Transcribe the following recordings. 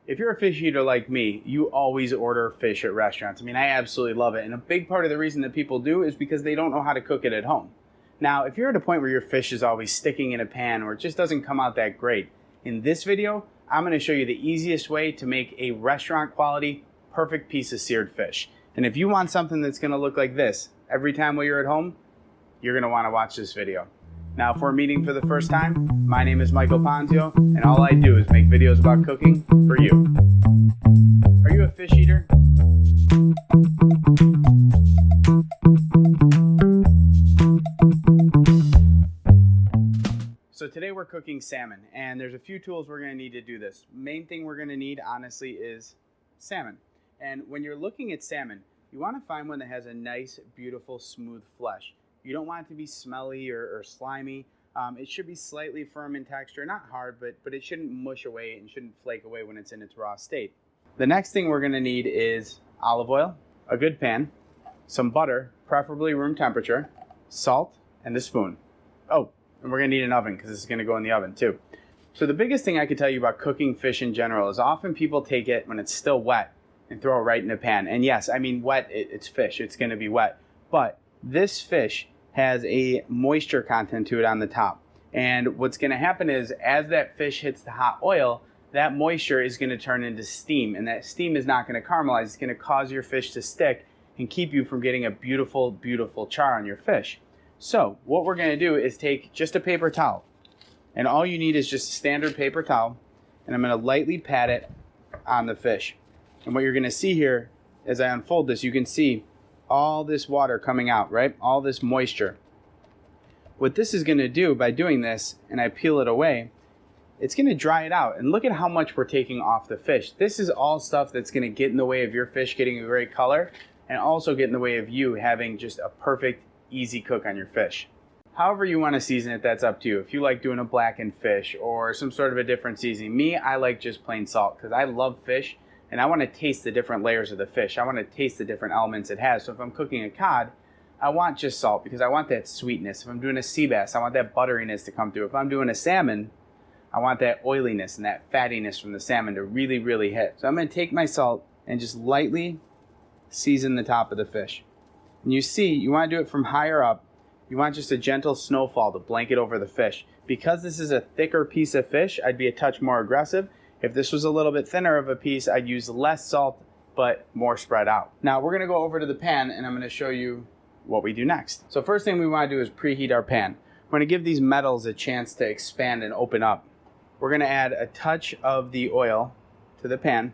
If you're a fish eater like me, you always order fish at restaurants. I mean, I absolutely love it. And a big part of the reason that people do is because they don't know how to cook it at home. Now, if you're at a point where your fish is always sticking in a pan or it just doesn't come out that great, in this video, I'm going to show you the easiest way to make a restaurant quality, perfect piece of seared fish. And if you want something that's going to look like this every time while you're at home, you're going to want to watch this video. Now, if we're meeting for the first time, my name is Michael Ponzio, and all I do is make videos about cooking for you. Are you a fish eater? So today we're cooking salmon, and there's a few tools we're going to need to do this. Main thing we're going to need, honestly, is salmon. And when you're looking at salmon, you want to find one that has a nice, beautiful, smooth flesh. You don't want it to be smelly or slimy. It should be slightly firm in texture, not hard, but it shouldn't mush away and shouldn't flake away when it's in its raw state. The next thing we're going to need is olive oil, a good pan, some butter, preferably room temperature, salt, and a spoon. Oh, and we're going to need an oven because this is going to go in the oven too. So the biggest thing I could tell you about cooking fish in general is often people take it when it's still wet and throw it right in a pan. And yes, I mean wet, it's fish, it's going to be wet. But this fish has a moisture content to it on the top. And what's going to happen is as that fish hits the hot oil, that moisture is going to turn into steam. And that steam is not going to caramelize. It's going to cause your fish to stick and keep you from getting a beautiful, beautiful char on your fish. So what we're going to do is take just a paper towel. And all you need is just a standard paper towel. And I'm going to lightly pat it on the fish. And what you're going to see here, as I unfold this, you can see all this water coming out, right? All this moisture. What this is going to do by doing this, and I peel it away, it's going to dry it out. And look at how much we're taking off the fish. This is all stuff that's going to get in the way of your fish getting a great color and also get in the way of you having just a perfect, easy cook on your fish. However you want to season it, that's up to you. If you like doing a blackened fish or some sort of a different seasoning. Me, I like just plain salt because I love fish. And I want to taste the different layers of the fish. I want to taste the different elements it has. So if I'm cooking a cod, I want just salt because I want that sweetness. If I'm doing a sea bass, I want that butteriness to come through. If I'm doing a salmon, I want that oiliness and that fattiness from the salmon to really, really hit. So I'm going to take my salt and just lightly season the top of the fish. And you see, you want to do it from higher up. You want just a gentle snowfall to blanket over the fish. Because this is a thicker piece of fish, I'd be a touch more aggressive. If this was a little bit thinner of a piece, I'd use less salt, but more spread out. Now we're gonna go over to the pan and I'm gonna show you what we do next. So first thing we wanna do is preheat our pan. We're gonna give these metals a chance to expand and open up. We're gonna add a touch of the oil to the pan.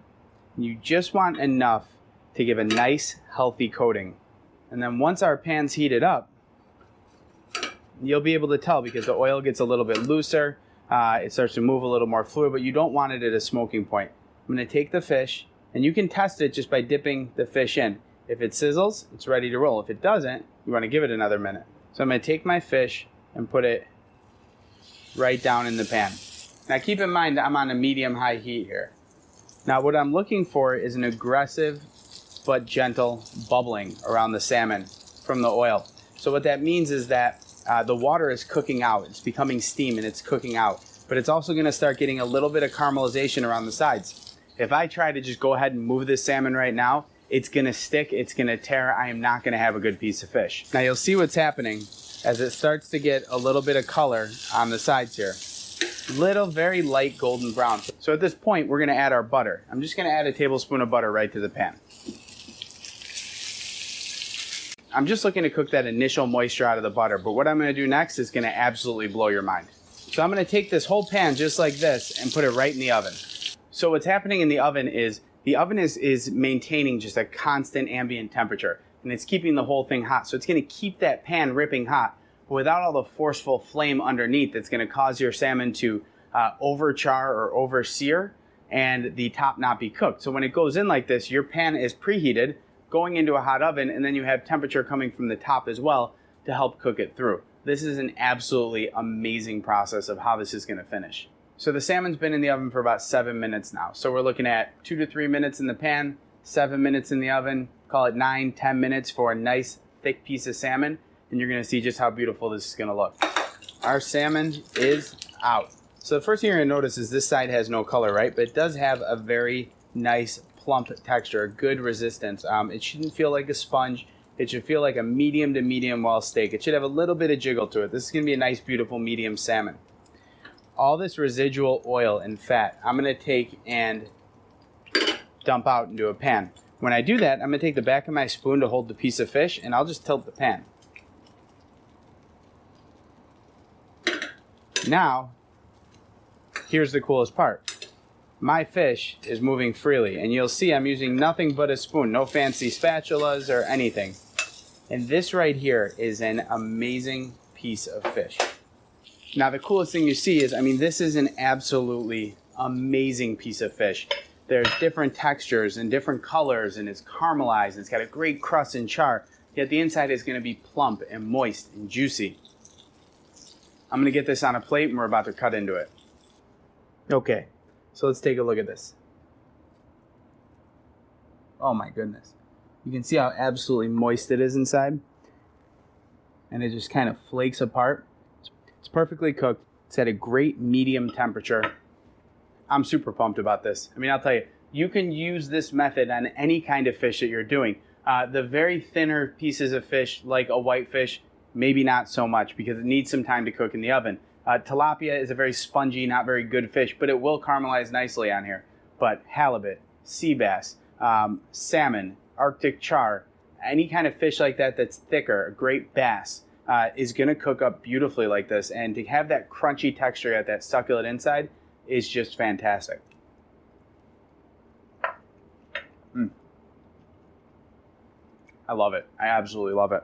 You just want enough to give a nice, healthy coating. And then once our pan's heated up, you'll be able to tell because the oil gets a little bit looser. It starts to move a little more fluid, but you don't want it at a smoking point. I'm going to take the fish, and you can test it just by dipping the fish in. If it sizzles, it's ready to roll. If it doesn't, you want to give it another minute. So I'm going to take my fish and put it right down in the pan. Now keep in mind I'm on a medium-high heat here. Now what I'm looking for is an aggressive but gentle bubbling around the salmon from the oil. So what that means is that the water is cooking out. It's becoming steam and it's cooking out. But it's also going to start getting a little bit of caramelization around the sides. If I try to just go ahead and move this salmon right now, it's going to stick, it's going to tear. I am not going to have a good piece of fish. Now you'll see what's happening as it starts to get a little bit of color on the sides here. Little, very light golden brown. So at this point, we're going to add our butter. I'm just going to add a tablespoon of butter right to the pan. I'm just looking to cook that initial moisture out of the butter, but what I'm going to do next is going to absolutely blow your mind. So I'm going to take this whole pan just like this and put it right in the oven. So what's happening in the oven is maintaining just a constant ambient temperature, and it's keeping the whole thing hot. So it's going to keep that pan ripping hot without all the forceful flame underneath that's going to cause your salmon to over char or over sear and the top not be cooked. So when it goes in like this, your pan is preheated, going into a hot oven, and then you have temperature coming from the top as well to help cook it through. This is an absolutely amazing process of how this is going to finish. So the salmon's been in the oven for about 7 minutes now. So we're looking at 2 to 3 minutes in the pan, 7 minutes in the oven, call it 9-10 minutes for a nice thick piece of salmon, and you're going to see just how beautiful this is going to look. Our salmon is out. So the first thing you're gonna notice is this side has no color, right? But it does have a very nice plump texture, good resistance. It shouldn't feel like a sponge. It should feel like a medium to medium well steak. It should have a little bit of jiggle to it. This is gonna be a nice, beautiful medium salmon. All this residual oil and fat, I'm gonna take and dump out into a pan. When I do that, I'm gonna take the back of my spoon to hold the piece of fish, and I'll just tilt the pan. Now, here's the coolest part. My fish is moving freely, and you'll see I'm using nothing but a spoon, no fancy spatulas or anything. And this right here is an amazing piece of fish. Now the coolest thing you see is, I mean, this is an absolutely amazing piece of fish. There's different textures and different colors, and it's caramelized, and it's got a great crust and char, yet the inside is gonna be plump and moist and juicy. I'm gonna get this on a plate and we're about to cut into it. Okay, so let's take a look at this. Oh my goodness. You can see how absolutely moist it is inside. And it just kind of flakes apart. It's perfectly cooked. It's at a great medium temperature. I'm super pumped about this. I mean, I'll tell you, you can use this method on any kind of fish that you're doing. The very thinner pieces of fish, like a whitefish, maybe not so much because it needs some time to cook in the oven. Tilapia is a very spongy, not very good fish, but it will caramelize nicely on here. But halibut, sea bass, salmon, Arctic char, any kind of fish like that that's thicker, a great bass, is gonna cook up beautifully like this. And to have that crunchy texture at that succulent inside is just fantastic. I love it. I absolutely love it.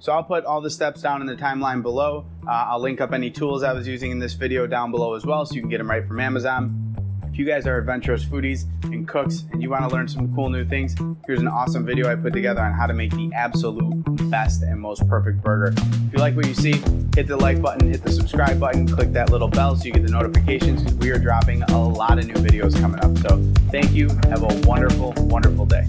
So I'll put all the steps down in the timeline below. I'll link up any tools I was using in this video down below as well, so you can get them right from Amazon. If you guys are adventurous foodies and cooks and you want to learn some cool new things, here's an awesome video I put together on how to make the absolute best and most perfect burger. If you like what you see, hit the like button, hit the subscribe button, click that little bell so you get the notifications, because we are dropping a lot of new videos coming up. So thank you. Have a wonderful, wonderful day.